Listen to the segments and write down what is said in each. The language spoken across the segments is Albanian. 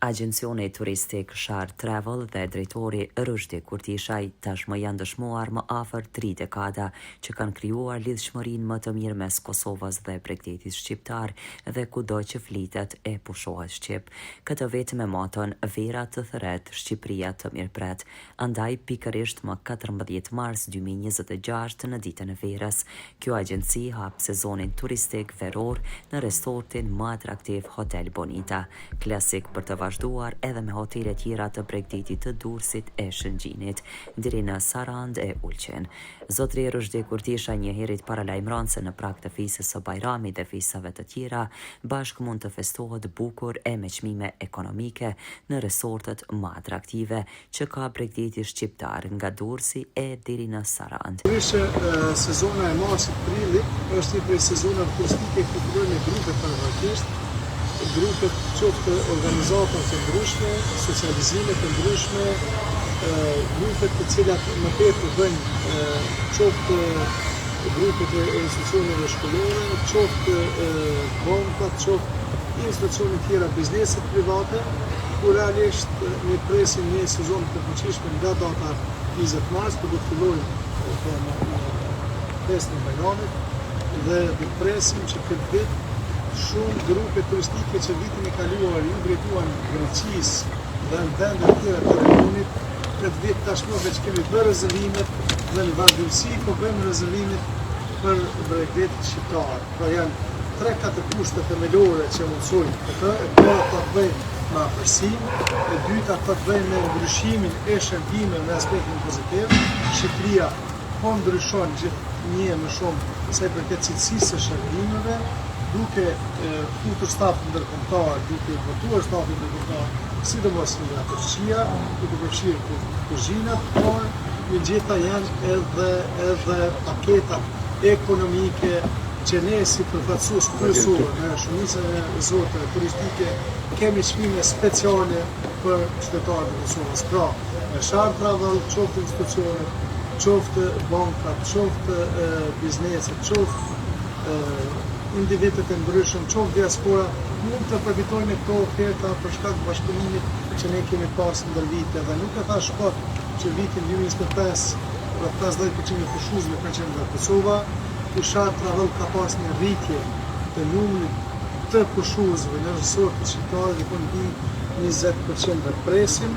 Agjencioni turistik Shar Travel dhe drejtori Rushdi Kurtishaj tashmë janë dëshmuar më afër 3 dekada që kanë krijuar lidhshmërinë më të mirë mes Kosovës dhe Bregdetit shqiptar dhe kudo që flitet e pushohet shqip. Këtë vit me moton vera të thret, Shqipëria të mirëpret. Andaj pikërisht më 14 mars 2026 në ditën e verës, kjo agjenci hap sezonin turistik veror në resortin më atraktiv Hotel Bonita, klasik për të vazhduar edhe me hotele tjera të Bregdetit, të Durrësit e Shëngjinit, deri në Sarand e Ulqin. Zotri Rushdi Kurtisha njëherët paralajmëron se në prag të fisës së Bajramit dhe fisave të tjera, bashk mund të festohet bukur e me çmime ekonomike në resortet më atraktive që ka Bregdeti shqiptar, nga Durrësi e deri në Sarand. Sezona e marsit prillit është një prej sezonave turistike ku fillojnë grupe përvarësisht, grupet qoftë organizata të ndryshme, socializime të ndryshme, grupet të cilat më tepër bëjnë qoftë grupet e institucioneve shkollore, qoftë bankat, qoftë institucione tjera, bizneset private, ku realisht ne presim një sezon të fuqishëm nga data 20 mars, ku do të fillojnë në festin e Bajramit dhe do presim që këtë vit shumë grupe turistike që vitin e kaluar ju drejtuan Greqisë dhe në vende të tjera të rajonit, këtë vit tashmë veç kemi bërë rezervimet dhe në vazhdimsi po bëjmë rezervimet për Bregdetin shqiptar. Pra janë 3-4 kushte themelore që mundsojnë këtë, e para të bëjmë me afërsinë, e dyta të bëjmë me ndryshimin e shërbimeve në aspektin pozitiv. Shqipëria po ndryshon gjithnjë më shumë sa i përket cilësisë së shërbimeve, duke futur staf ndërkombëtar, duke votuar stafin ndërkombëtar, sidomos nga Turqia, duke përfshirë kuzhinat, por në gjitha janë edhe paketat ekonomike që ne si përfaqësues kryesor në shumicën e zonave turistike kemi çmime speciale për qytetarët e Kosovës. Pra, me Shar Travel, qoftë institucionet, qoftë bankat, qoftë bizneset, qoftë individët e ndryshëm, qoftë diaspora, mund të përfitojnë këto oferta për shkak të bashkëpunimit që ne kemi pasur ndër vite. Dhe nuk e thash kot që vitin 2025 rreth 50% e pushuesve kanë qenë nga Kosova, ku Shar Travel ka pas një rritje të numrit të pushuesve në resortet shqiptare dhe në 20% dhe presim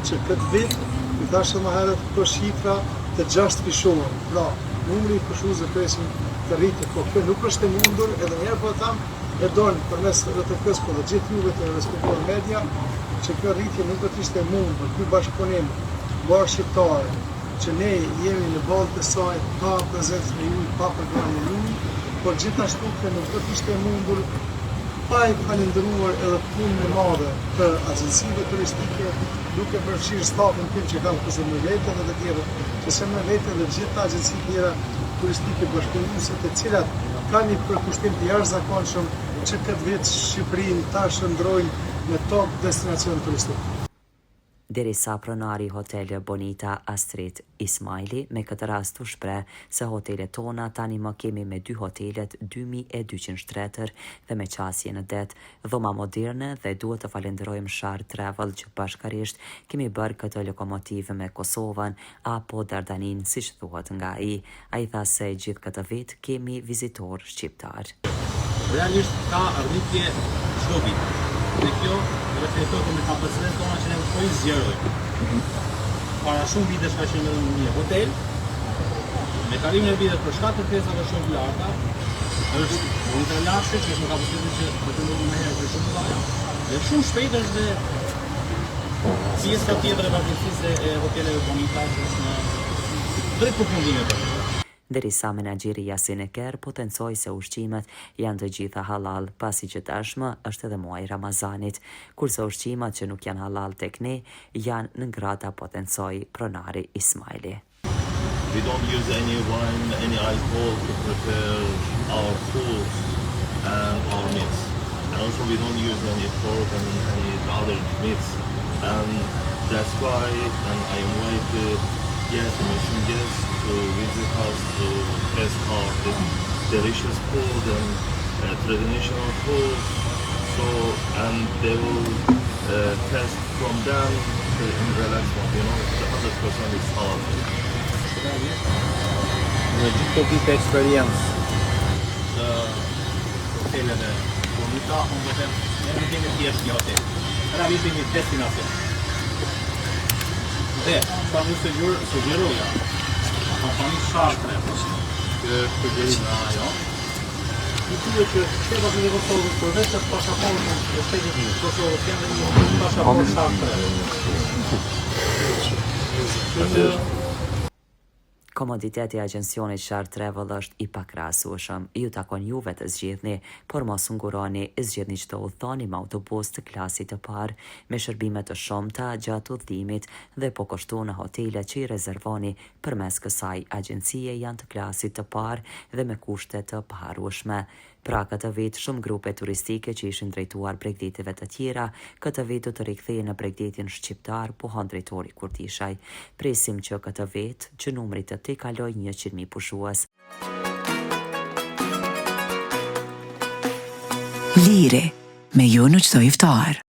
që këtë vit, i thashë më herët, këto shifra të 6 fishohen. Pra, numri i pushuesve presim të rritë, po kjo nuk është e mundur, edhe njerë po tham, e donë përmes RTK-s, po dhe gjithë juve të respektuar media, që kjo rritje nuk do të ishte e mundur, ky bashkëpunim barë shqiptare, që ne jemi në balë të saj, pa prezencë në ujë, pa përgjanje në ujë, por gjithashtu kjo nuk do të ishte e mundur, pa i falendëruar edhe punën e madhe të agjencive turistike, duke përfshirë stafin tim që kanë kusë me vete dhe të tjera, që se me vete dhe gjitha agjenci tjera turistike bashkëpunuese të cilat kanë një përkushtim të jashtëzakonshëm që këtë vit Shqipërinë ta shndrojnë në top destinacion turistik. Derisa pronari Hotel Bonita Astrid Ismaili me këtë rast u shpreh se hotelet tona tani më kemi me 2 hotelet 2200 shtretër dhe me qasje në det, dhoma moderne, dhe duhet të falenderojmë Shar Travel që bashkarisht kemi bërë këtë lokomotivë me Kosovën apo Dardanin, siç thuhet nga ai. Ai tha se gjithë këtë vit kemi vizitor shqiptar. Realisht ka rritje çdo vit. Dhe kjo reflektohet me kapacitetin tonë që ne po i zgjerojmë. Para shumë vitesh ka qenë një hotel, me kalimin e viteve për shkak të kërkesave shumë të larta, është një lashe që është me kapacitetin që do të mundë më herë për shumë të larta. Dhe shumë shpejt është dhe pjesa tjetër e vazhdimësisë e hoteleve Bonita që është në drejt përfundimit. Derisa menaxheri Yasin Eker potencoi se ushqimet janë të gjitha halal, pasi që tashmë është edhe muaji Ramazanit, kurse ushqimet që nuk janë halal tek ne janë në grata, potencoi pronari Ismaili. We don't use any wine, any alcohol to prepare our foods and our meats. And also we don't use any pork and any other meats. And that's why I invite Muslim guests to visit us to taste our delicious food and traditional food. So, and they will test from them in relaxed mode, you know, the 100% is halal. Në gjithë këto vite eksperiencë të hoteleve bonita, unë do të them, ne nuk jemi thjesht një hotel. Pra jemi një destinacion. Dhe, çfarë më sugjeroja, kompani Chartre, që sugjerimi ajo, i thuhet që shtetat në Kosovë përveç të pasaportës të shtetit të Kosovës janë dhe një pasaport Chartre. Komoditeti i agjencionit Shark Travel është i pakrahasueshëm. Ju takon juve të zgjedhni, por mos u nguroni, zgjedhni çdo udhëtoni me autobus të klasit të parë, me shërbime të shumta gjatë udhëtimit dhe po koshtu në hotele që i rezervoni përmes kësaj agjencie janë të klasit të parë dhe me kushte të paharrueshme. Pra këtë vit shumë grupe turistike që ishin drejtuar Bregdeteve të tjera, këtë vit do të rikthehen në Bregdetin shqiptar, pohon drejtori Kurtishaj. Presim që këtë vit që numri të tij kalojë 100.000 pushues. Liri, me ju në çdo iftar.